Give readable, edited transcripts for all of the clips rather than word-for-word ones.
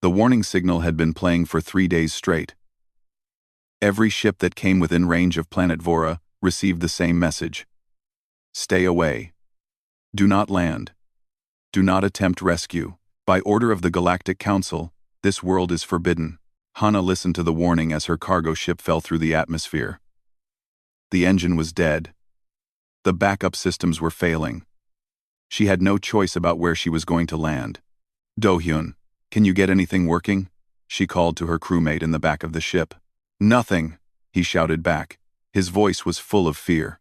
The warning signal had been playing for 3 days straight. Every ship that came within range of planet Vora received the same message. Stay away. Do not land. Do not attempt rescue. By order of the Galactic Council, this world is forbidden. Hana listened to the warning as her cargo ship fell through the atmosphere. The engine was dead. The backup systems were failing. She had no choice about where she was going to land. Do-hyun, can you get anything working? She called to her crewmate in the back of the ship. Nothing, he shouted back. His voice was full of fear.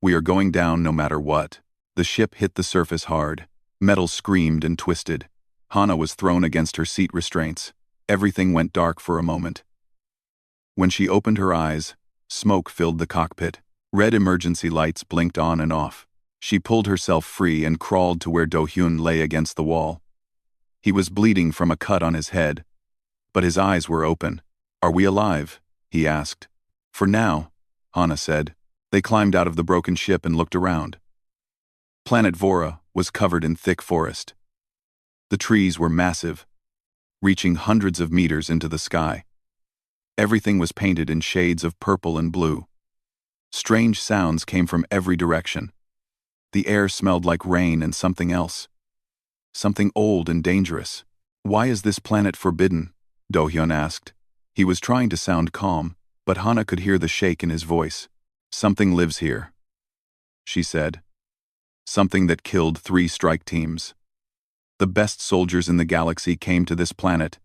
We are going down no matter what. The ship hit the surface hard. Metal screamed and twisted. Hana was thrown against her seat restraints. Everything went dark for a moment. When she opened her eyes, smoke filled the cockpit. Red emergency lights blinked on and off. She pulled herself free and crawled to where Do-hyun lay against the wall. He was bleeding from a cut on his head, but his eyes were open. Are we alive? He asked. For now, Hana said. They climbed out of the broken ship and looked around. Planet Vora was covered in thick forest. The trees were massive, reaching hundreds of meters into the sky. Everything was painted in shades of purple and blue. Strange sounds came from every direction. The air smelled like rain and something else. Something old and dangerous. Why is this planet forbidden? Do-hyun asked. He was trying to sound calm, but Hana could hear the shake in his voice. Something lives here, she said. Something that killed 3 strike teams. The best soldiers in the galaxy came to this planet,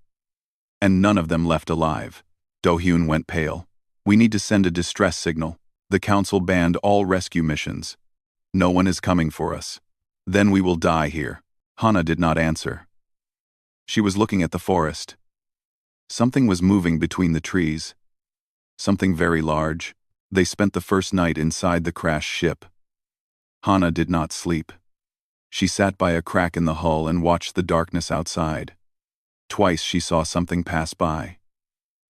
and none of them left alive. Do-hyun went pale. We need to send a distress signal. The council banned all rescue missions. No one is coming for us. Then we will die here. Hana did not answer. She was looking at the forest. Something was moving between the trees. Something very large. They spent the first night inside the crashed ship. Hana did not sleep. She sat by a crack in the hull and watched the darkness outside. Twice she saw something pass by.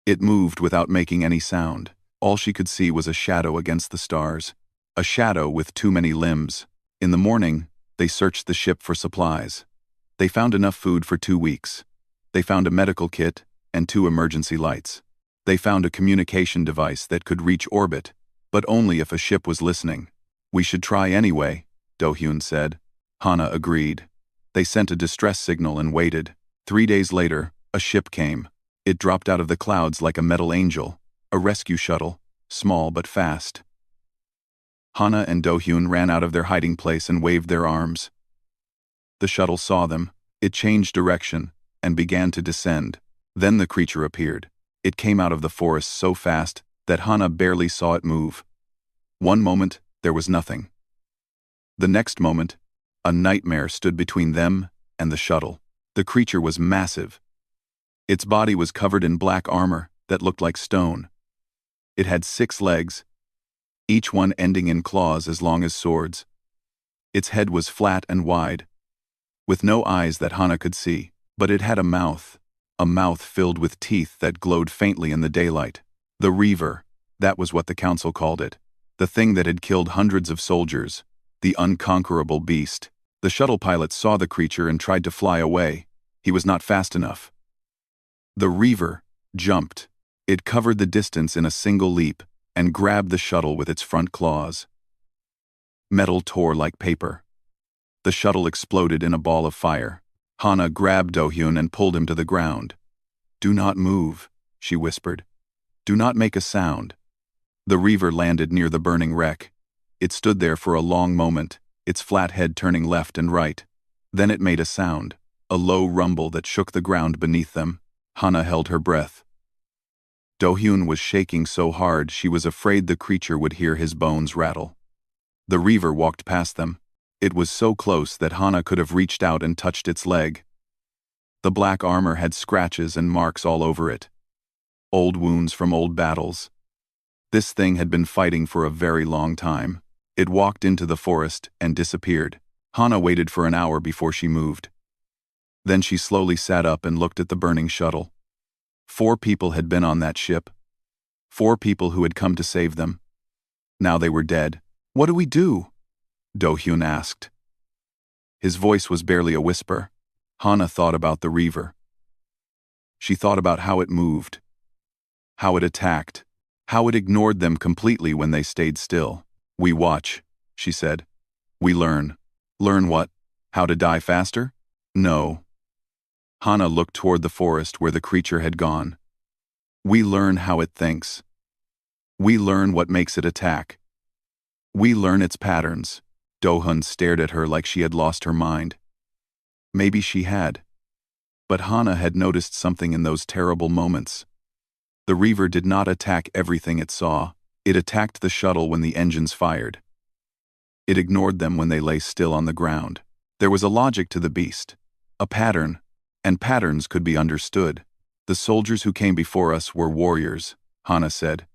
It moved without making any sound. All she could see was a shadow against the stars. A shadow with too many limbs. In the morning, they searched the ship for supplies. They found enough food for 2 weeks. They found a medical kit and 2 emergency lights. They found a communication device that could reach orbit, but only if a ship was listening. We should try anyway, Do-hyun said. Hana agreed. They sent a distress signal and waited. 3 days later, a ship came. It dropped out of the clouds like a metal angel, a rescue shuttle, small but fast. Hana and Do-hyun ran out of their hiding place and waved their arms. The shuttle saw them. It changed direction and began to descend. Then the creature appeared. It came out of the forest so fast that Hana barely saw it move. One moment, there was nothing. The next moment, a nightmare stood between them and the shuttle. The creature was massive. Its body was covered in black armor that looked like stone. It had 6 legs, each one ending in claws as long as swords. Its head was flat and wide, with no eyes that Hana could see, but it had a mouth filled with teeth that glowed faintly in the daylight. The Reaver, that was what the council called it. The thing that had killed hundreds of soldiers. The unconquerable beast. The shuttle pilot saw the creature and tried to fly away. He was not fast enough. The Reaver jumped. It covered the distance in a single leap and grabbed the shuttle with its front claws. Metal tore like paper. The shuttle exploded in a ball of fire. Hana grabbed Do-hyun and pulled him to the ground. Do not move, she whispered. Do not make a sound. The Reaver landed near the burning wreck. It stood there for a long moment, its flat head turning left and right. Then it made a sound, a low rumble that shook the ground beneath them. Hana held her breath. Do-hyun was shaking so hard she was afraid the creature would hear his bones rattle. The Reaver walked past them. It was so close that Hana could have reached out and touched its leg. The black armor had scratches and marks all over it. Old wounds from old battles. This thing had been fighting for a very long time. It walked into the forest and disappeared. Hana waited for an hour before she moved. Then she slowly sat up and looked at the burning shuttle. 4 people had been on that ship. 4 people who had come to save them. Now they were dead. What do we do? Do-hyun asked. His voice was barely a whisper. Hana thought about the Reaver. She thought about how it moved, how it attacked, how it ignored them completely when they stayed still. "We watch," she said. "We learn." "Learn what? How to die faster?" "No." Hana looked toward the forest where the creature had gone. "We learn how it thinks. We learn what makes it attack. We learn its patterns." Do-hyun stared at her like she had lost her mind. Maybe she had. But Hana had noticed something in those terrible moments. The Reaver did not attack everything it saw. It attacked the shuttle when the engines fired. It ignored them when they lay still on the ground. There was a logic to the beast, a pattern, and patterns could be understood. "The soldiers who came before us were warriors," Hana said.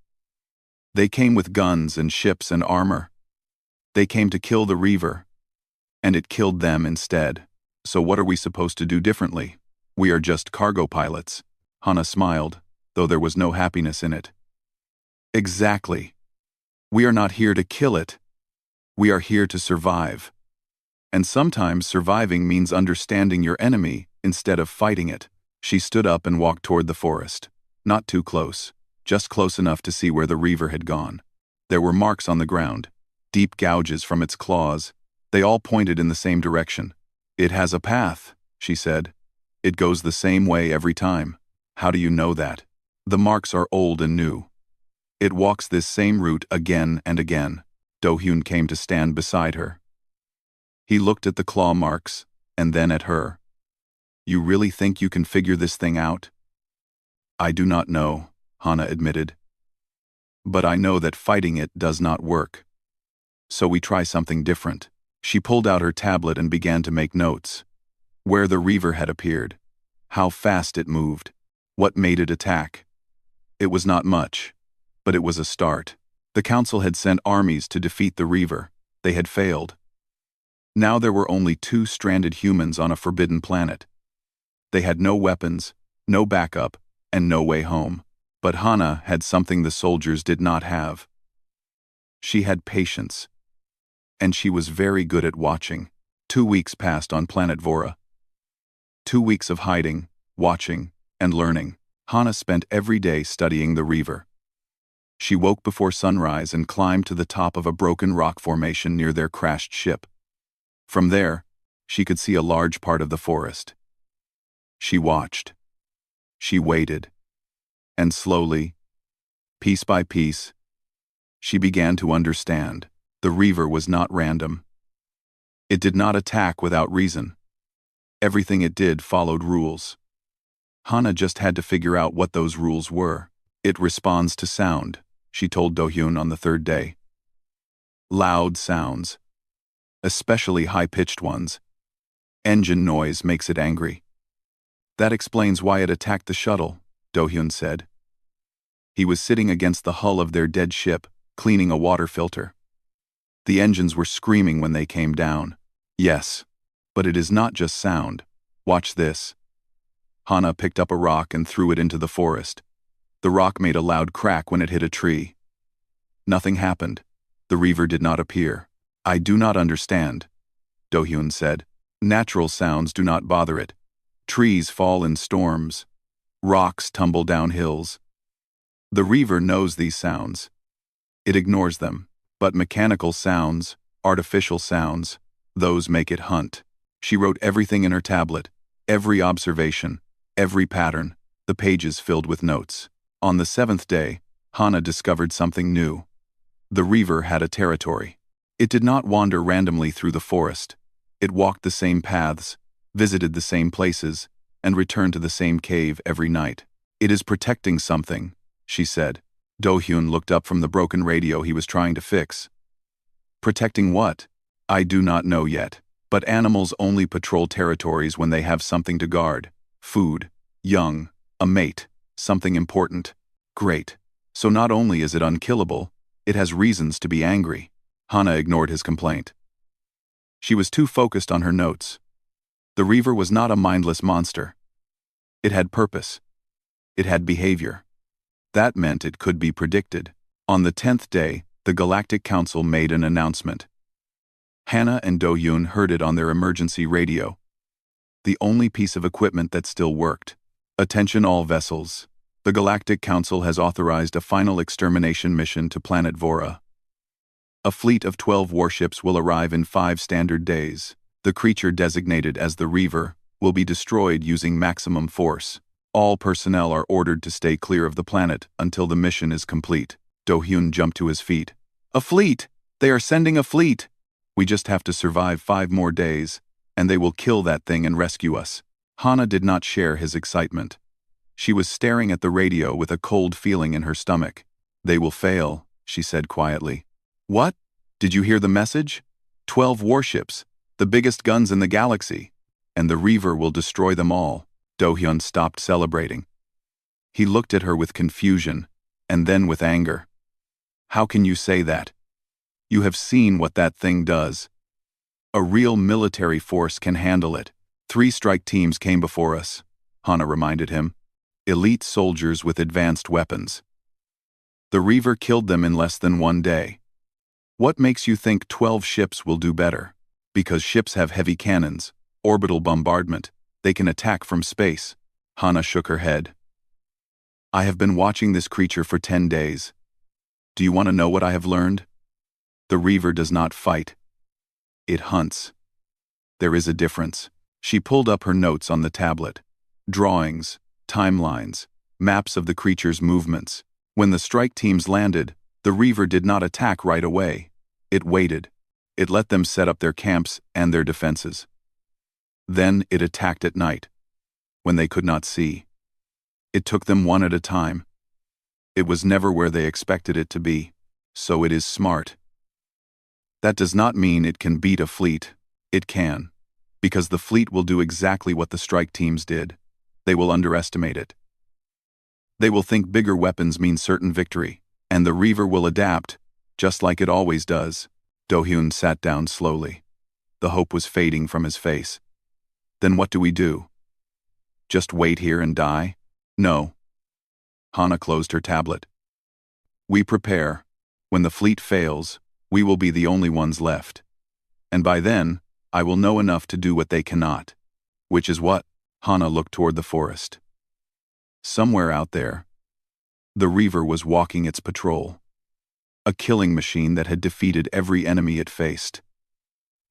"They came with guns and ships and armor. They came to kill the Reaver, and it killed them instead. So what are we supposed to do differently? We are just cargo pilots." Hana smiled, though there was no happiness in it. "Exactly. We are not here to kill it. We are here to survive. And sometimes surviving means understanding your enemy instead of fighting it." She stood up and walked toward the forest. Not too close, just close enough to see where the Reaver had gone. There were marks on the ground, deep gouges from its claws. They all pointed in the same direction. "It has a path," she said. "It goes the same way every time." "How do you know that?" "The marks are old and new. It walks this same route again and again." Do-hyun came to stand beside her. He looked at the claw marks, and then at her. "You really think you can figure this thing out?" "I do not know," Hana admitted. "But I know that fighting it does not work. So we try something different." She pulled out her tablet and began to make notes. Where the Reaver had appeared. How fast it moved. What made it attack. It was not much, but it was a start. The Council had sent armies to defeat the Reaver. They had failed. Now there were only 2 stranded humans on a forbidden planet. They had no weapons, no backup, and no way home. But Hana had something the soldiers did not have. She had patience. And she was very good at watching. 2 weeks passed on planet Vora. 2 weeks of hiding, watching, and learning. Hana spent every day studying the Reaver. She woke before sunrise and climbed to the top of a broken rock formation near their crashed ship. From there, she could see a large part of the forest. She watched. She waited. And slowly, piece by piece, she began to understand. The Reaver was not random. It did not attack without reason. Everything it did followed rules. Hana just had to figure out what those rules were. "It responds to sound," she told Do-hyun on the 3rd day. "Loud sounds. Especially high-pitched ones. Engine noise makes it angry." "That explains why it attacked the shuttle," Do-hyun said. He was sitting against the hull of their dead ship, cleaning a water filter. "The engines were screaming when they came down." "Yes, but it is not just sound. Watch this." Hana picked up a rock and threw it into the forest. The rock made a loud crack when it hit a tree. Nothing happened. The Reaver did not appear. "I do not understand," Do-hyun said. "Natural sounds do not bother it. Trees fall in storms. Rocks tumble down hills. The Reaver knows these sounds. It ignores them. But mechanical sounds, artificial sounds, those make it hunt." She wrote everything in her tablet, every observation, every pattern, the pages filled with notes. On the 7th day, Hana discovered something new. The Reaver had a territory. It did not wander randomly through the forest. It walked the same paths, visited the same places, and returned to the same cave every night. "It is protecting something," she said. Do-hyun looked up from the broken radio he was trying to fix. "Protecting what?" "I do not know yet. But animals only patrol territories when they have something to guard. Food, young, a mate, something important." "Great. So not only is it unkillable, it has reasons to be angry." Hana ignored his complaint. She was too focused on her notes. The Reaver was not a mindless monster. It had purpose. It had behavior. That meant it could be predicted. On the 10th day, the Galactic Council made an announcement. Hana and Do-hyun heard it on their emergency radio. The only piece of equipment that still worked. Attention all vessels. The Galactic Council has authorized a final extermination mission to planet Vora. A fleet of 12 warships will arrive in 5 standard days. The creature designated as the Reaver will be destroyed using maximum force. All personnel are ordered to stay clear of the planet until the mission is complete. Do-hyun jumped to his feet. A fleet! They are sending a fleet! We just have to survive 5 more days, and they will kill that thing and rescue us. Hana did not share his excitement. She was staring at the radio with a cold feeling in her stomach. They will fail, she said quietly. What? Did you hear the message? 12 warships, the biggest guns in the galaxy, and the Reaver will destroy them all. Do-hyun stopped celebrating. He looked at her with confusion, and then with anger. How can you say that? You have seen what that thing does. A real military force can handle it. 3 strike teams came before us, Hana reminded him. Elite soldiers with advanced weapons. The Reaver killed them in less than 1 day. What makes you think 12 ships will do better? Because ships have heavy cannons, orbital bombardment, they can attack from space. Hana shook her head. I have been watching this creature for 10 days. Do you want to know what I have learned? The Reaver does not fight. It hunts. There is a difference. She pulled up her notes on the tablet. Drawings, timelines, maps of the creature's movements. When the strike teams landed, the Reaver did not attack right away. It waited. It let them set up their camps and their defenses. Then it attacked at night, when they could not see. It took them one at a time. It was never where they expected it to be, so it is smart. That does not mean it can beat a fleet. It can, because the fleet will do exactly what the strike teams did. They will underestimate it. They will think bigger weapons mean certain victory, and the Reaver will adapt, just like it always does. Do-hyun sat down slowly. The hope was fading from his face. Then what do we do? Just wait here and die? No. Hana closed her tablet. We prepare. When the fleet fails, we will be the only ones left. And by then, I will know enough to do what they cannot. Which is what? Hana looked toward the forest. Somewhere out there, the Reaver was walking its patrol. A killing machine that had defeated every enemy it faced.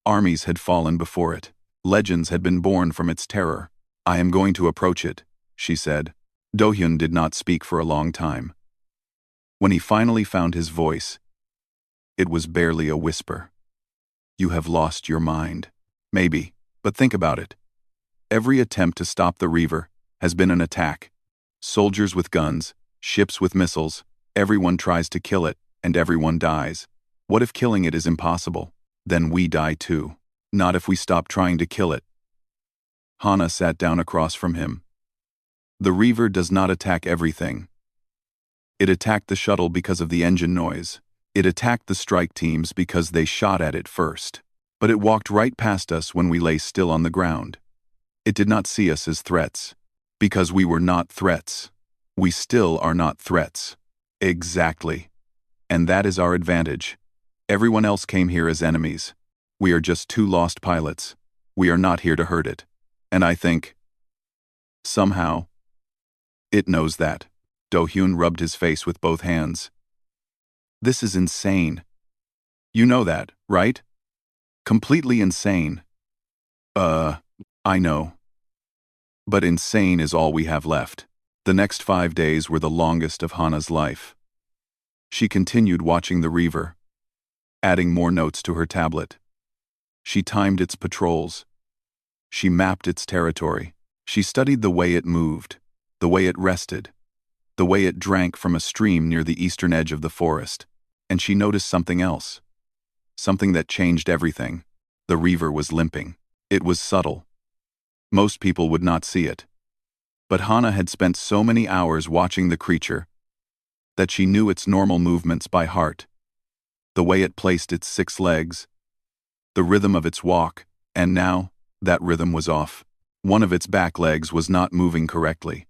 Armies had fallen before it. Legends had been born from its terror. I am going to approach it, she said. Do-hyun did not speak for a long time. When he finally found his voice, it was barely a whisper. You have lost your mind. Maybe, but think about it. Every attempt to stop the Reaver has been an attack. Soldiers with guns, ships with missiles, everyone tries to kill it, and everyone dies. What if killing it is impossible? Then we die too. Not if we stop trying to kill it. Hana sat down across from him. The Reaver does not attack everything. It attacked the shuttle because of the engine noise. It attacked the strike teams because they shot at it first. But it walked right past us when we lay still on the ground. It did not see us as threats. Because we were not threats. We still are not threats. Exactly. And that is our advantage. Everyone else came here as enemies. We are just 2 lost pilots. We are not here to hurt it. And I think, somehow, it knows that. Do-hyun rubbed his face with both hands. This is insane. You know that, right? Completely insane. I know. But insane is all we have left. The next 5 days were the longest of Hana's life. She continued watching the Reaver, adding more notes to her tablet. She timed its patrols. She mapped its territory. She studied the way it moved, the way it rested, the way it drank from a stream near the eastern edge of the forest. And she noticed something else. Something that changed everything. The Reaver was limping. It was subtle. Most people would not see it. But Hana had spent so many hours watching the creature that she knew its normal movements by heart. The way it placed its 6 legs, the rhythm of its walk, and now, that rhythm was off. One of its back legs was not moving correctly.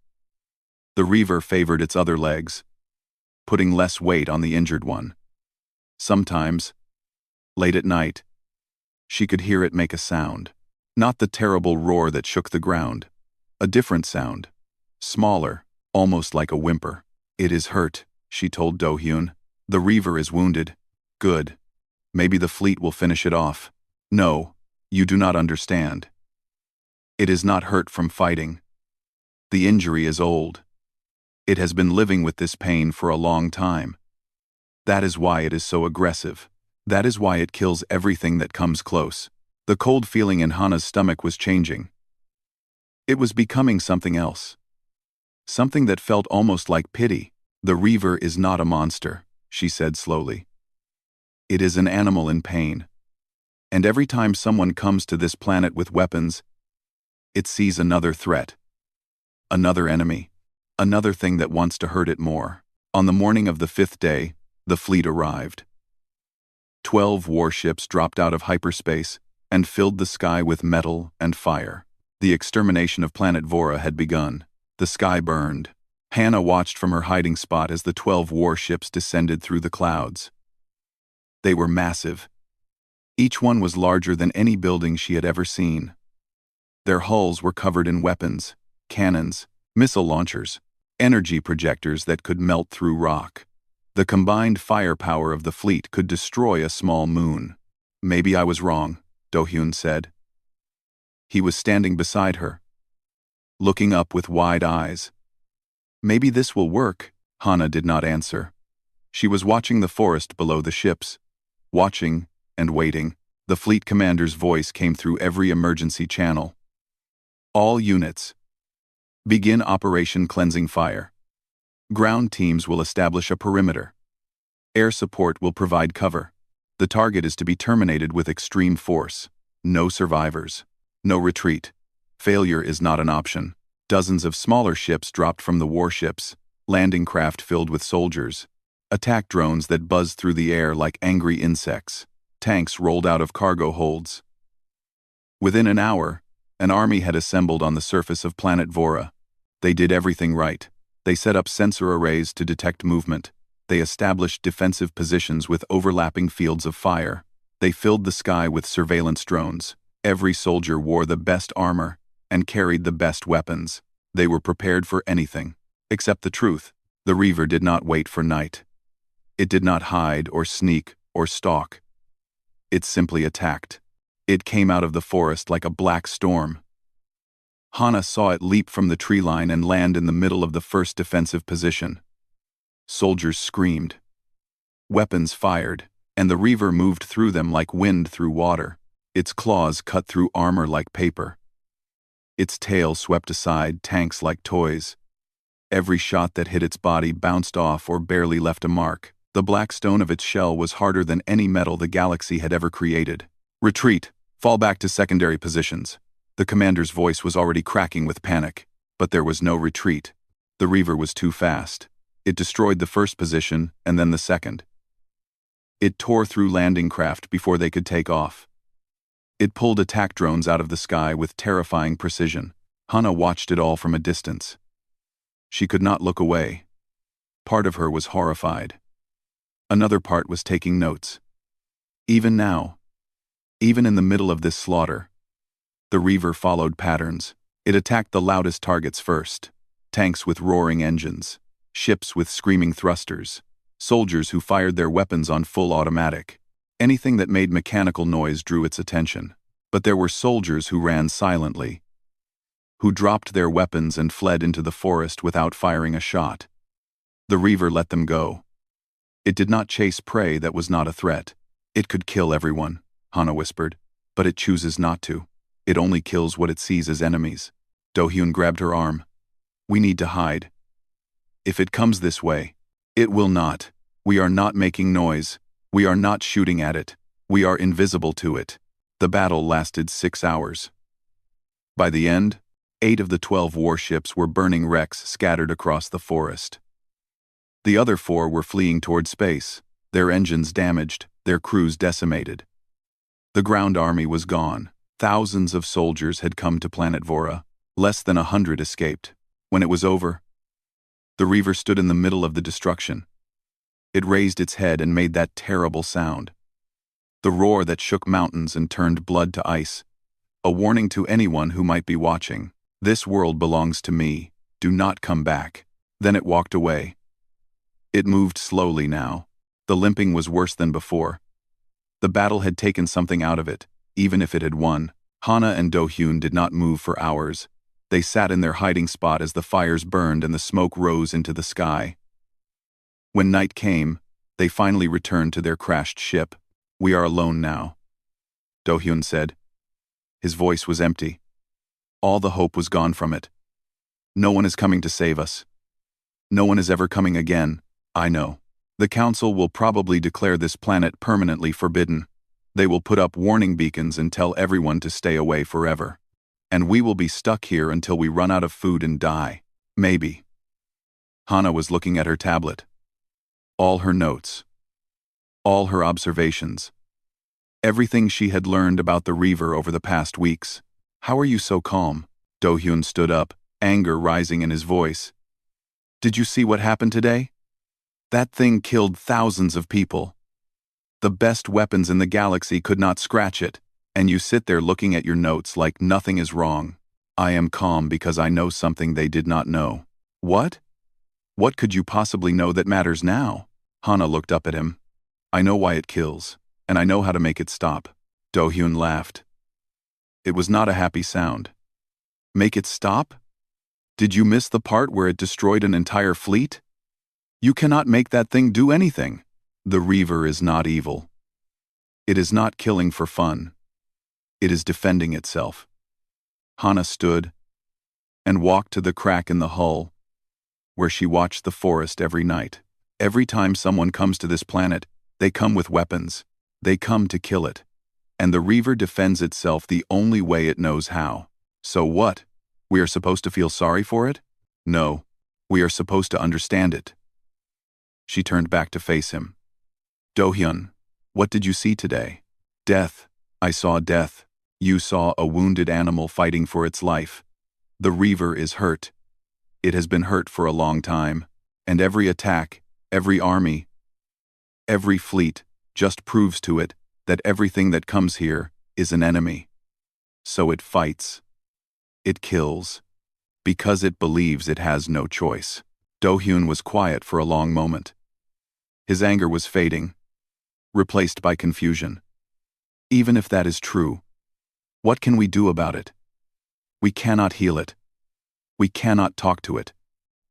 The Reaver favored its other legs, putting less weight on the injured one. Sometimes, late at night, she could hear it make a sound. Not the terrible roar that shook the ground. A different sound. smaller, almost like a whimper. "It is hurt," she told Do-hyun. "The Reaver is wounded." "Good. Maybe the fleet will finish it off." "No, you do not understand. It is not hurt from fighting. The injury is old. It has been living with this pain for a long time. That is why it is so aggressive. That is why it kills everything that comes close." The cold feeling in Hana's stomach was changing. It was becoming something else. Something that felt almost like pity. "The Reaver is not a monster," she said slowly. "It is an animal in pain. And every time someone comes to this planet with weapons, it sees another threat. Another enemy. Another thing that wants to hurt it more." On the morning of the 5th day, the fleet arrived. 12 warships dropped out of hyperspace and filled the sky with metal and fire. The extermination of planet Vora had begun. The sky burned. Hana watched from her hiding spot as the 12 warships descended through the clouds. They were massive. Each one was larger than any building she had ever seen. Their hulls were covered in weapons, cannons, missile launchers, energy projectors that could melt through rock. The combined firepower of the fleet could destroy a small moon. "Maybe I was wrong," Do-hyun said. He was standing beside her, looking up with wide eyes. "Maybe this will work." Hana did not answer. She was watching the forest below the ships, watching and waiting. The fleet commander's voice came through every emergency channel. "All units, begin Operation Cleansing Fire. Ground teams will establish a perimeter. Air support will provide cover. The target is to be terminated with extreme force. No survivors. No retreat. Failure is not an option." Dozens of smaller ships dropped from the warships, landing craft filled with soldiers, attack drones that buzzed through the air like angry insects, tanks rolled out of cargo holds. Within an hour, an army had assembled on the surface of planet Vora. They did everything right. They set up sensor arrays to detect movement. They established defensive positions with overlapping fields of fire. They filled the sky with surveillance drones. Every soldier wore the best armor and carried the best weapons. They were prepared for anything, except the truth. The Reaver did not wait for night. It did not hide or sneak or stalk. It simply attacked. It came out of the forest like a black storm. Hana saw it leap from the tree line and land in the middle of the first defensive position. Soldiers screamed. Weapons fired, and the Reaver moved through them like wind through water. Its claws cut through armor like paper. Its tail swept aside tanks like toys. Every shot that hit its body bounced off or barely left a mark. The black stone of its shell was harder than any metal the galaxy had ever created. "Retreat! Fall back to secondary positions." The commander's voice was already cracking with panic, but there was no retreat. The Reaver was too fast. It destroyed the first position and then the second. It tore through landing craft before they could take off. It pulled attack drones out of the sky with terrifying precision. Hana watched it all from a distance. She could not look away. Part of her was horrified. Another part was taking notes. Even now, even in the middle of this slaughter, the Reaver followed patterns. It attacked the loudest targets first. Tanks with roaring engines. Ships with screaming thrusters. Soldiers who fired their weapons on full automatic. Anything that made mechanical noise drew its attention. But there were soldiers who ran silently, who dropped their weapons and fled into the forest without firing a shot. The Reaver let them go. It did not chase prey that was not a threat. "It could kill everyone," Hana whispered, "but it chooses not to. It only kills what it sees as enemies." Do-hyun grabbed her arm. "We need to hide. If it comes this way, it will not. We are not making noise. We are not shooting at it. We are invisible to it." The battle lasted 6 hours. By the end, 8 of the 12 warships were burning wrecks scattered across the forest. The other 4 were fleeing toward space, their engines damaged, their crews decimated. The ground army was gone. Thousands of soldiers had come to planet Vora. Less than 100 escaped. When it was over, the Reaver stood in the middle of the destruction. It raised its head and made that terrible sound. The roar that shook mountains and turned blood to ice. A warning to anyone who might be watching. "This world belongs to me. "Do not come back." Then it walked away. It moved slowly now. The limping was worse than before. The battle had taken something out of it, even if it had won. Hana and Do-hyun did not move for hours. They sat in their hiding spot as the fires burned and the smoke rose into the sky. When night came, they finally returned to their crashed ship. "We are alone now," Do-hyun said. His voice was empty. All the hope was gone from it. "No one is coming to save us. No one is ever coming again, I know. The Council will probably declare this planet permanently forbidden. They will put up warning beacons and tell everyone to stay away forever. And we will be stuck here until we run out of food and die. Maybe." Hana was looking at her tablet. All her notes. All her observations. Everything she had learned about the Reaver over the past weeks. "How are you so calm?" Do-hyun stood up, anger rising in his voice. "Did you see what happened today? That thing killed thousands of people. The best weapons in the galaxy could not scratch it, and you sit there looking at your notes like nothing is wrong." "I am calm because I know something they did not know." "What? What could you possibly know that matters now?" Hana looked up at him. "I know why it kills, and I know how to make it stop." Do-hyun laughed. It was not a happy sound. "Make it stop? Did you miss the part where it destroyed an entire fleet? You cannot make that thing do anything. The Reaver is not evil. It is not killing for fun. It is defending itself." Hana stood and walked to the crack in the hull, where she watched the forest every night. Every time someone comes to this planet, they come with weapons. They come to kill it. And the Reaver defends itself the only way it knows how. So what? We are supposed to feel sorry for it? No. We are supposed to understand it. She turned back to face him. "Do-hyun, what did you see today?" "Death. I saw death. You saw a wounded animal fighting for its life. The Reaver is hurt. It has been hurt for a long time. And every attack, every army, every fleet just proves to it that everything that comes here is an enemy. So it fights. It kills. Because it believes it has no choice." Do-hyun was quiet for a long moment. His anger was fading, replaced by confusion. "Even if that is true, what can we do about it? We cannot heal it. We cannot talk to it.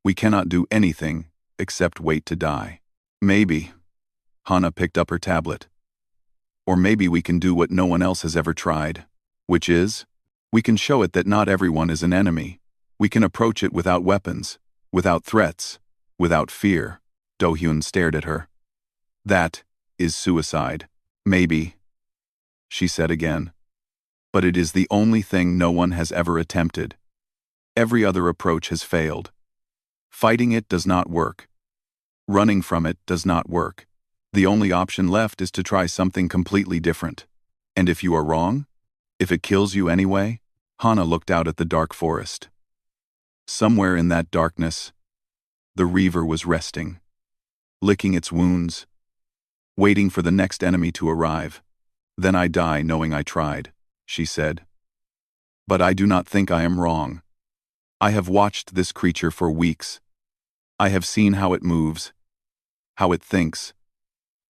We cannot do anything except wait to die. Maybe," Hana picked up her tablet, "or maybe we can do what no one else has ever tried, which is, we can show it that not everyone is an enemy. We can approach it without weapons, without threats, without fear." Do-hyun stared at her. "That is suicide." "Maybe," she said again. "But it is the only thing no one has ever attempted. Every other approach has failed. Fighting it does not work. Running from it does not work. The only option left is to try something completely different. And if you are wrong? If it kills you anyway?" Hana looked out at the dark forest. Somewhere in that darkness, the Reaver was resting, licking its wounds, waiting for the next enemy to arrive. "Then I die knowing I tried," she said. "But I do not think I am wrong. I have watched this creature for weeks. I have seen how it moves, how it thinks,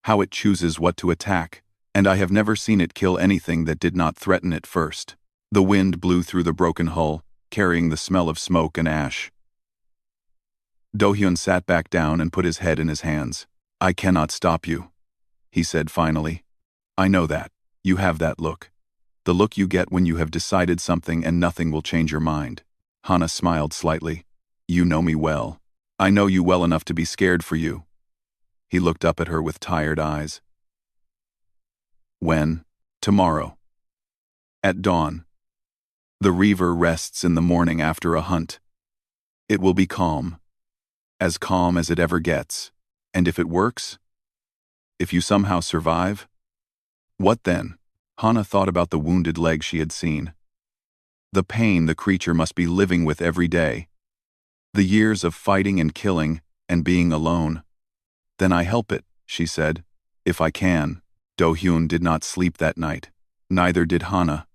how it chooses what to attack, and I have never seen it kill anything that did not threaten it first." The wind blew through the broken hull, carrying the smell of smoke and ash. Do-hyun sat back down and put his head in his hands. "I cannot stop you," he said finally. "I know that. You have that look. The look you get when you have decided something and nothing will change your mind." Hana smiled slightly. "You know me well. I know you well enough to be scared for you." He looked up at her with tired eyes. "When?" "Tomorrow. At dawn. The Reaver rests in the morning after a hunt. It will be calm as it ever gets. And if it works? If you somehow survive? What then?" Hana thought about the wounded leg she had seen. The pain the creature must be living with every day. The years of fighting and killing and being alone. "Then I help it," she said, "if I can." Do-hyun did not sleep that night. Neither did Hana.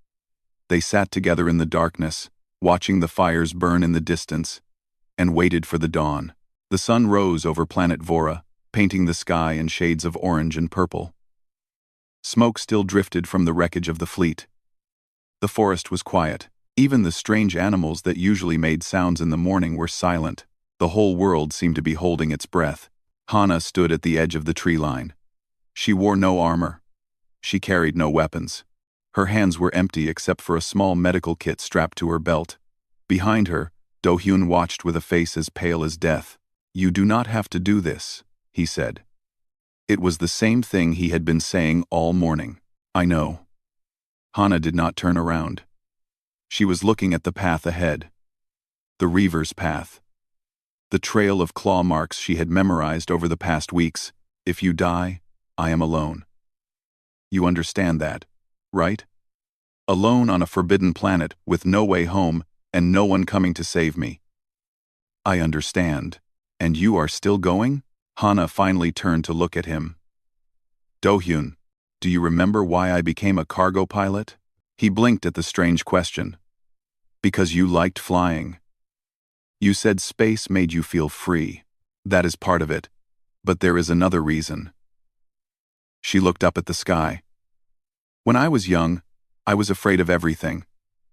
They sat together in the darkness, watching the fires burn in the distance, and waited for the dawn. The sun rose over planet Vora, painting the sky in shades of orange and purple. Smoke still drifted from the wreckage of the fleet. The forest was quiet. Even the strange animals that usually made sounds in the morning were silent. The whole world seemed to be holding its breath. Hana stood at the edge of the tree line. She wore no armor. She carried no weapons. Her hands were empty except for a small medical kit strapped to her belt. Behind her, Do-hyun watched with a face as pale as death. "You do not have to do this," he said. It was the same thing he had been saying all morning. "I know." Hana did not turn around. She was looking at the path ahead. The Reaver's path. The trail of claw marks she had memorized over the past weeks. "If you die, I am alone." You understand that, right? Alone on a forbidden planet with no way home and no one coming to save me. "I understand. And you are still going?" Hana finally turned to look at him. "Do-hyun, do you remember why I became a cargo pilot?" He blinked at the strange question. "Because you liked flying. You said space made you feel free. That is part of it. But there is another reason." She looked up at the sky. "When I was young, I was afraid of everything.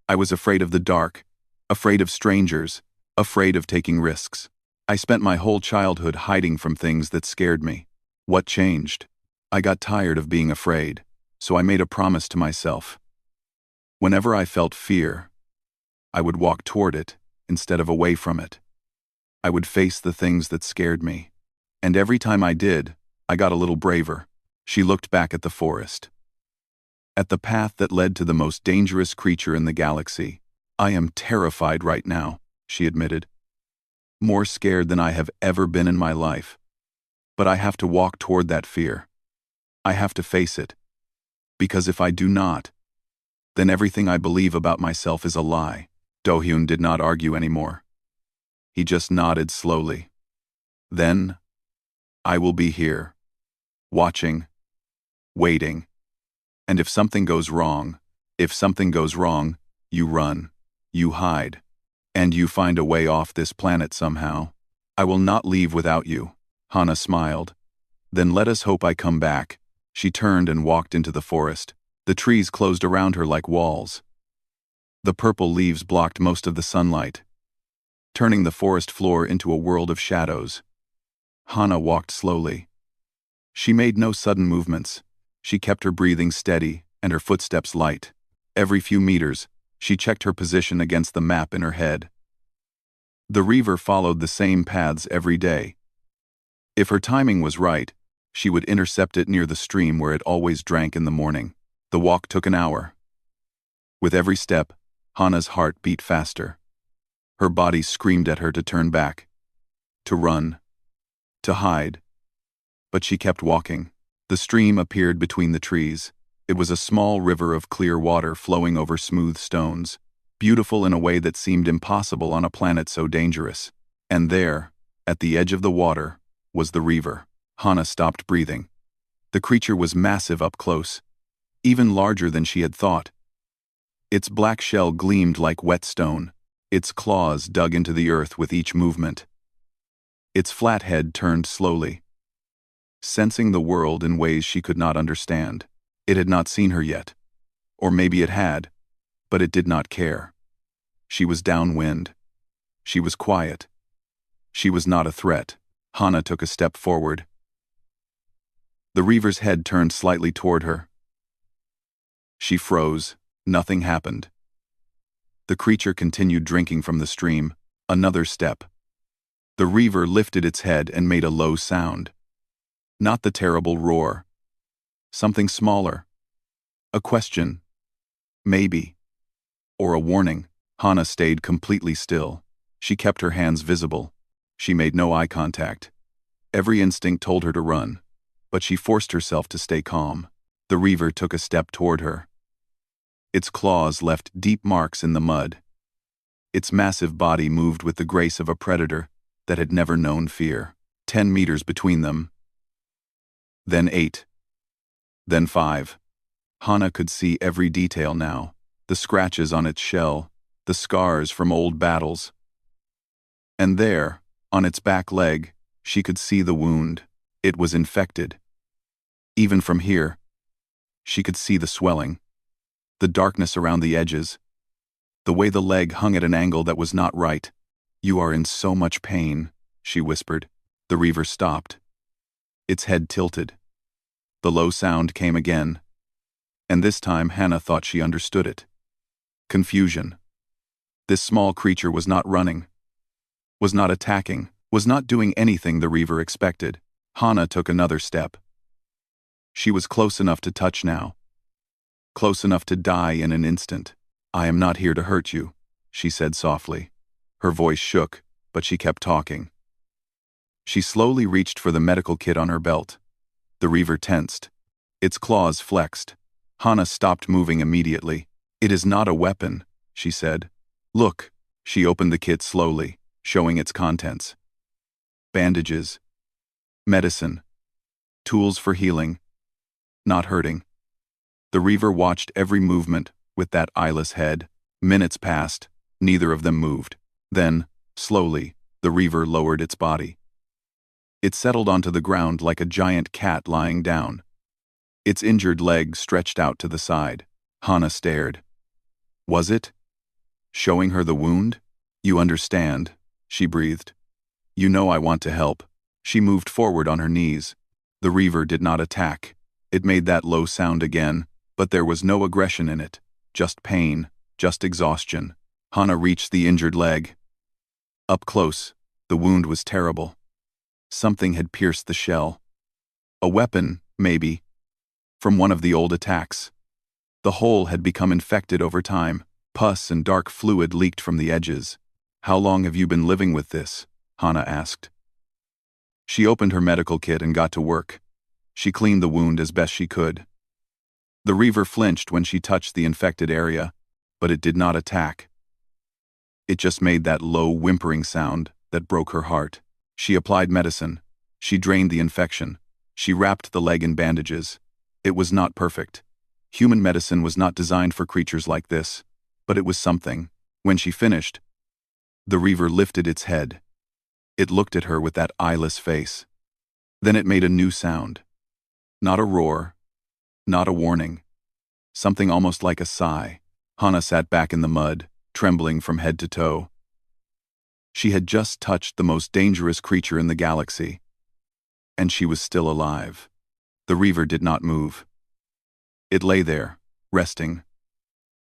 I was afraid of the dark, afraid of strangers, afraid of taking risks. I spent my whole childhood hiding from things that scared me. What changed? I got tired of being afraid, so I made a promise to myself. Whenever I felt fear, I would walk toward it instead of away from it. I would face the things that scared me. And every time I did, I got a little braver." She looked back at the forest. "At the path that led to the most dangerous creature in the galaxy. I am terrified right now," she admitted. "More scared than I have ever been in my life. But I have to walk toward that fear. I have to face it. Because if I do not, then everything I believe about myself is a lie." Do-hyun did not argue anymore. He just nodded slowly. "Then, I will be here, watching, waiting. And if something goes wrong, you run, you hide, and you find a way off this planet somehow. I will not leave without you." Hana smiled. "Then let us hope I come back." She turned and walked into the forest. The trees closed around her like walls. The purple leaves blocked most of the sunlight, turning the forest floor into a world of shadows. Hana walked slowly. She made no sudden movements. She kept her breathing steady and her footsteps light. Every few meters, she checked her position against the map in her head. The Reaver followed the same paths every day. If her timing was right, she would intercept it near the stream where it always drank in the morning. The walk took an hour. With every step, Hana's heart beat faster. Her body screamed at her to turn back, to run, to hide. But she kept walking. The stream appeared between the trees. It was a small river of clear water flowing over smooth stones, beautiful in a way that seemed impossible on a planet so dangerous. And there, at the edge of the water, was the Reaver. Hana stopped breathing. The creature was massive up close, even larger than she had thought. Its black shell gleamed like whetstone. Its claws dug into the earth with each movement. Its flat head turned slowly, sensing the world in ways she could not understand. It had not seen her yet. Or maybe it had, but it did not care. She was downwind. She was quiet. She was not a threat. Hana took a step forward. The Reaver's head turned slightly toward her. She froze. Nothing happened. The creature continued drinking from the stream. Another step. The Reaver lifted its head and made a low sound. Not the terrible roar. Something smaller. A question. Maybe. Or a warning. Hana stayed completely still. She kept her hands visible. She made no eye contact. Every instinct told her to run, but she forced herself to stay calm. The Reaver took a step toward her. Its claws left deep marks in the mud. Its massive body moved with the grace of a predator that had never known fear. 10 meters between them. Then 8. Then 5. Hana could see every detail now. The scratches on its shell, the scars from old battles. And there, on its back leg, she could see the wound. It was infected. Even from here, she could see the swelling, the darkness around the edges, the way the leg hung at an angle that was not right. "You are in so much pain," she whispered. The Reaver stopped. Its head tilted. The low sound came again, and this time Hannah thought she understood it. Confusion. This small creature was not running, was not attacking, was not doing anything the Reaver expected. Hannah took another step. She was close enough to touch now, close enough to die in an instant. "I am not here to hurt you," she said softly. Her voice shook, but she kept talking. She slowly reached for the medical kit on her belt. The Reaver tensed. Its claws flexed. Hannah stopped moving immediately. "It is not a weapon," she said. "Look." She opened the kit slowly, showing its contents. Bandages, medicine, tools for healing, not hurting. The Reaver watched every movement with that eyeless head. Minutes passed, neither of them moved. Then, slowly, the Reaver lowered its body. It settled onto the ground like a giant cat lying down. Its injured leg stretched out to the side. Hannah stared. Was it showing her the wound? "You understand," she breathed. "You know I want to help." She moved forward on her knees. The Reaver did not attack. It made that low sound again, but there was no aggression in it. Just pain, just exhaustion. Hannah reached the injured leg. Up close, the wound was terrible. Something had pierced the shell. A weapon, maybe, from one of the old attacks. The hole had become infected over time. Pus and dark fluid leaked from the edges. "How long have you been living with this?" Hannah asked. She opened her medical kit and got to work. She cleaned the wound as best she could. The Reaver flinched when she touched the infected area, but it did not attack. It just made that low, whimpering sound that broke her heart. She applied medicine. She drained the infection. She wrapped the leg in bandages. It was not perfect. Human medicine was not designed for creatures like this, but it was something. When she finished, the Reaver lifted its head. It looked at her with that eyeless face. Then it made a new sound. Not a roar, not a warning. Something almost like a sigh. Hannah sat back in the mud, trembling from head to toe. She had just touched the most dangerous creature in the galaxy, and she was still alive. The Reaver did not move. It lay there, resting,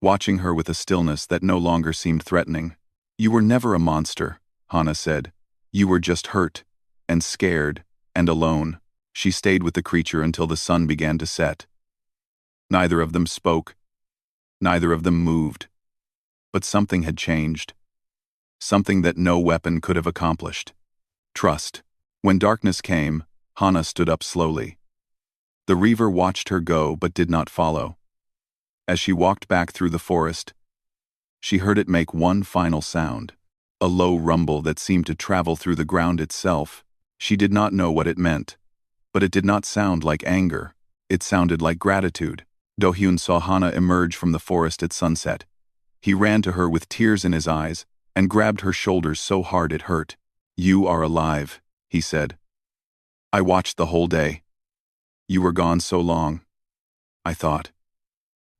watching her with a stillness that no longer seemed threatening. "You were never a monster," Hannah said. "You were just hurt, and scared, and alone." She stayed with the creature until the sun began to set. Neither of them spoke. Neither of them moved. But something had changed. Something that no weapon could have accomplished. Trust. When darkness came, Hannah stood up slowly. The Reaver watched her go but did not follow. As she walked back through the forest, she heard it make one final sound, a low rumble that seemed to travel through the ground itself. She did not know what it meant, but it did not sound like anger. It sounded like gratitude. Do-hyun saw Hannah emerge from the forest at sunset. He ran to her with tears in his eyes and grabbed her shoulders so hard it hurt. "You are alive," he said. "I watched the whole day. You were gone so long. I thought.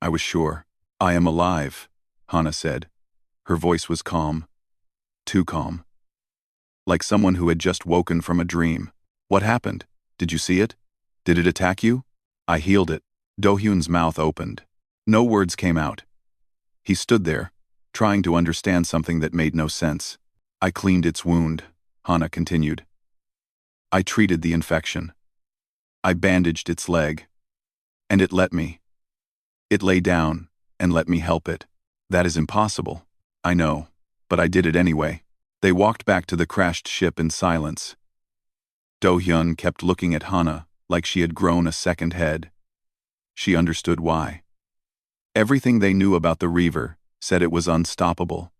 I was sure." "I am alive," Hannah said. Her voice was calm. Too calm. Like someone who had just woken from a dream. "What happened? Did you see it? Did it attack you?" "I healed it." Do-hyun's mouth opened. No words came out. He stood there, trying to understand something that made no sense. "I cleaned its wound," Hannah continued. "I treated the infection. I bandaged its leg. And it let me. It lay down and let me help it. That is impossible. I know, but I did it anyway." They walked back to the crashed ship in silence. Do-hyun kept looking at Hannah like she had grown a second head. She understood why. Everything they knew about the Reaver said it was unstoppable,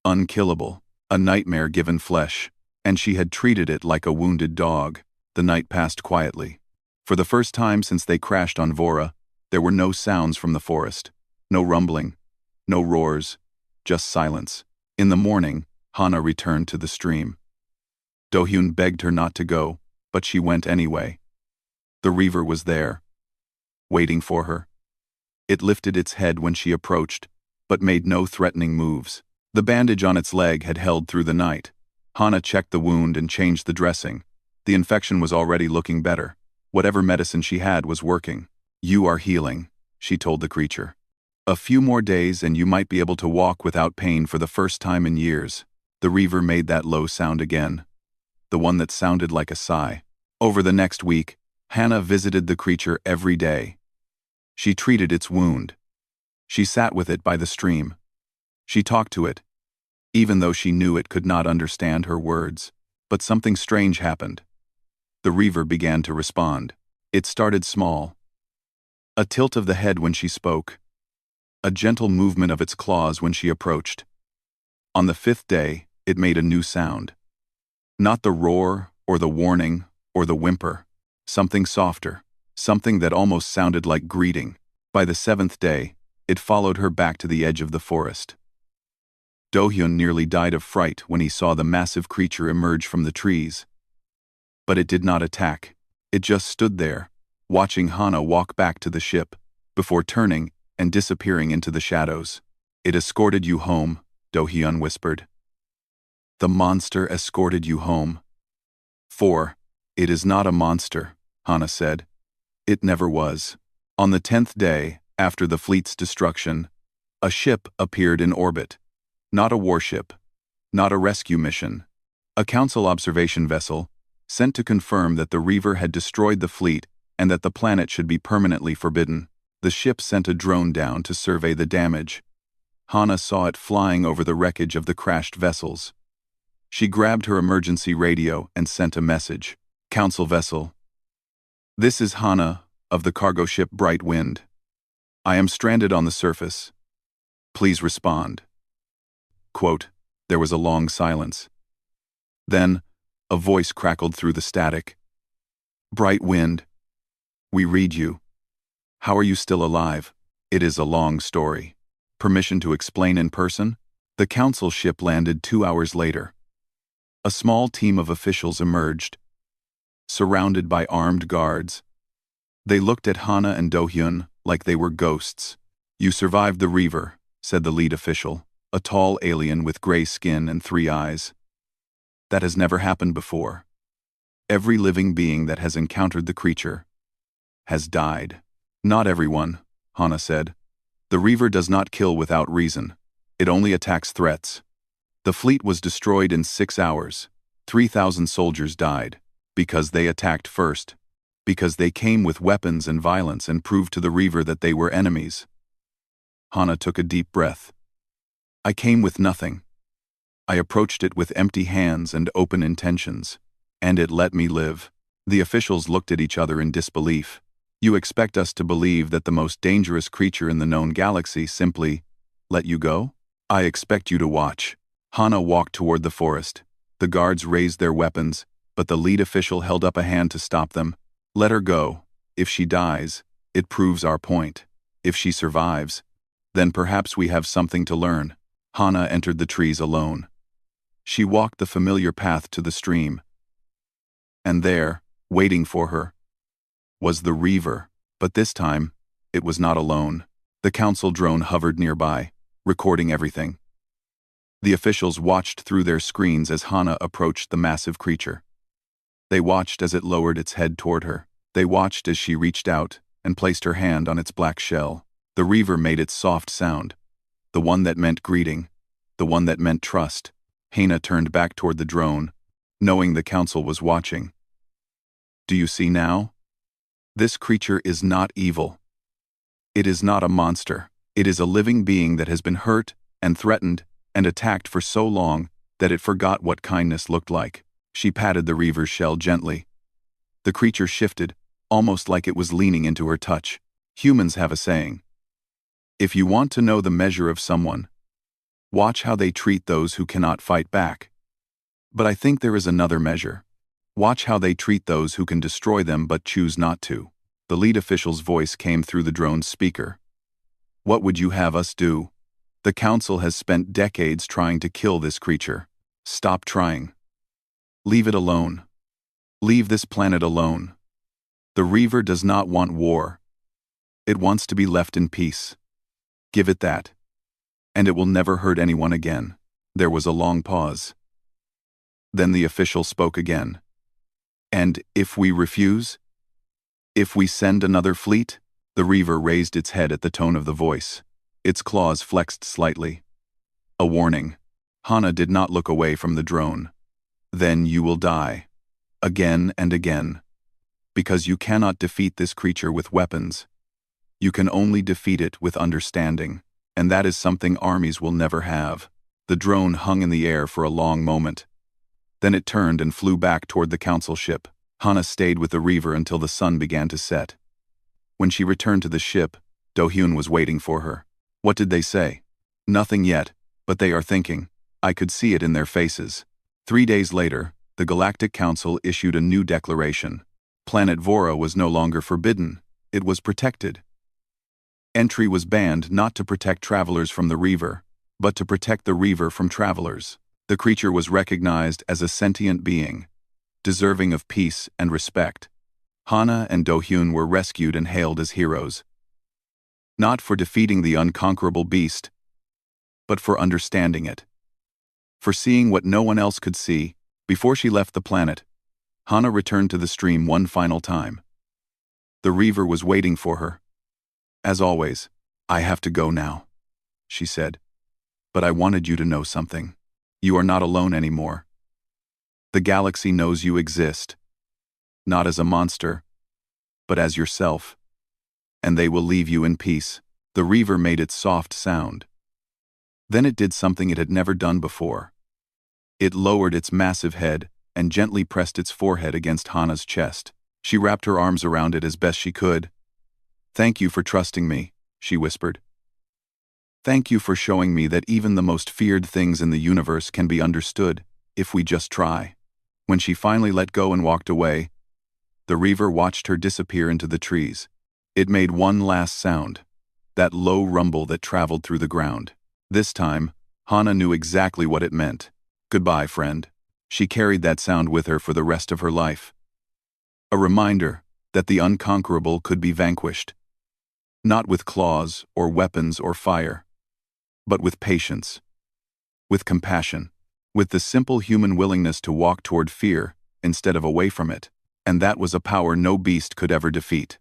unkillable, a nightmare given flesh, and she had treated it like a wounded dog. The night passed quietly. For the first time since they crashed on Vora, there were no sounds from the forest, no rumbling, no roars, just silence. In the morning, Hana returned to the stream. Do-hyun begged her not to go, but she went anyway. The Reaver was there, waiting for her. It lifted its head when she approached, but made no threatening moves. The bandage on its leg had held through the night. Hana checked the wound and changed the dressing. The infection was already looking better. Whatever medicine she had was working. "You are healing," she told the creature. "A few more days and you might be able to walk without pain for the first time in years." The Reaver made that low sound again, the one that sounded like a sigh. Over the next week, Hana visited the creature every day. She treated its wound. She sat with it by the stream. She talked to it, even though she knew it could not understand her words. But something strange happened. The Reaver began to respond. It started small. A tilt of the head when she spoke. A gentle movement of its claws when she approached. On the 5th day, it made a new sound. Not the roar, or the warning, or the whimper. Something softer. Something that almost sounded like greeting. By the 7th day, it followed her back to the edge of the forest. Do-hyun nearly died of fright when he saw the massive creature emerge from the trees. But it did not attack. It just stood there, watching Hana walk back to the ship, before turning and disappearing into the shadows. "It escorted you home," Do-hyun whispered. "The monster escorted you home." It is not a monster," Hana said. "It never was." On the 10th day, after the fleet's destruction, a ship appeared in orbit. Not a warship, not a rescue mission. A council observation vessel, sent to confirm that the Reaver had destroyed the fleet and that the planet should be permanently forbidden. The ship sent a drone down to survey the damage. Hana saw it flying over the wreckage of the crashed vessels. She grabbed her emergency radio and sent a message. "Council vessel. This is Hana, of the cargo ship Bright Wind. I am stranded on the surface. Please respond." Quote, there was a long silence. Then, a voice crackled through the static. "Bright Wind. We read you. How are you still alive? It is a long story. Permission to explain in person?" The council ship landed 2 hours later. A small team of officials emerged, surrounded by armed guards. They looked at Hana and Do-hyun like they were ghosts. "You survived the Reaver," said the lead official, a tall alien with gray skin and 3 eyes. "That has never happened before. Every living being that has encountered the creature has died." "Not everyone," Hana said. "The Reaver does not kill without reason. It only attacks threats. The fleet was destroyed in 6 hours. 3,000 soldiers died. Because they attacked first. Because they came with weapons and violence and proved to the Reaver that they were enemies." Hana took a deep breath. "I came with nothing. I approached it with empty hands and open intentions, and it let me live." The officials looked at each other in disbelief. "You expect us to believe that the most dangerous creature in the known galaxy simply let you go? I expect you to watch." Hana walked toward the forest. The guards raised their weapons, but the lead official held up a hand to stop them. "Let her go. If she dies, it proves our point. If she survives, then perhaps we have something to learn." Hana entered the trees alone. She walked the familiar path to the stream. And there, waiting for her, was the Reaver. But this time, it was not alone. The council drone hovered nearby, recording everything. The officials watched through their screens as Hana approached the massive creature. They watched as it lowered its head toward her. They watched as she reached out and placed her hand on its black shell. The Reaver made its soft sound, the one that meant greeting, the one that meant trust. Hana turned back toward the drone, knowing the council was watching. "Do you see now? This creature is not evil. It is not a monster. It is a living being that has been hurt and threatened and attacked for so long that it forgot what kindness looked like." She patted the Reaver's shell gently. The creature shifted, almost like it was leaning into her touch. Humans have a saying. If you want to know the measure of someone, watch how they treat those who cannot fight back. But I think there is another measure. Watch how they treat those who can destroy them but choose not to. The lead official's voice came through the drone's speaker. "What would you have us do? The council has spent decades trying to kill this creature. Stop trying. Leave it alone. Leave this planet alone. The Reaver does not want war. It wants to be left in peace. Give it that. And it will never hurt anyone again. There was a long pause. Then the official spoke again. And if we refuse? If we send another fleet? The Reaver raised its head at the tone of the voice. Its claws flexed slightly. A warning. Hana did not look away from the drone. Then you will die. Again and again. Because you cannot defeat this creature with weapons. You can only defeat it with understanding. And that is something armies will never have. The drone hung in the air for a long moment. Then it turned and flew back toward the council ship. Hana stayed with the Reaver until the sun began to set. When she returned to the ship, Do-hyun was waiting for her. What did they say? Nothing yet, but they are thinking. I could see it in their faces. 3 days later, the Galactic Council issued a new declaration. Planet Vora was no longer forbidden. It was protected. Entry was banned not to protect travelers from the Reaver, but to protect the Reaver from travelers. The creature was recognized as a sentient being, deserving of peace and respect. Hana and Do-hyun were rescued and hailed as heroes. Not for defeating the unconquerable beast, but for understanding it. For seeing what no one else could see. Before she left the planet, Hana returned to the stream one final time. The Reaver was waiting for her. As always, I have to go now, she said. But I wanted you to know something. You are not alone anymore. The galaxy knows you exist. Not as a monster, but as yourself. And they will leave you in peace. The Reaver made its soft sound. Then it did something it had never done before. It lowered its massive head and gently pressed its forehead against Hana's chest. She wrapped her arms around it as best she could. Thank you for trusting me, she whispered. Thank you for showing me that even the most feared things in the universe can be understood, if we just try. When she finally let go and walked away, the Reaver watched her disappear into the trees. It made one last sound, that low rumble that traveled through the ground. This time, Hana knew exactly what it meant. Goodbye, friend. She carried that sound with her for the rest of her life. A reminder that the unconquerable could be vanquished. Not with claws or weapons or fire, but with patience, with compassion, with the simple human willingness to walk toward fear instead of away from it. And that was a power no beast could ever defeat.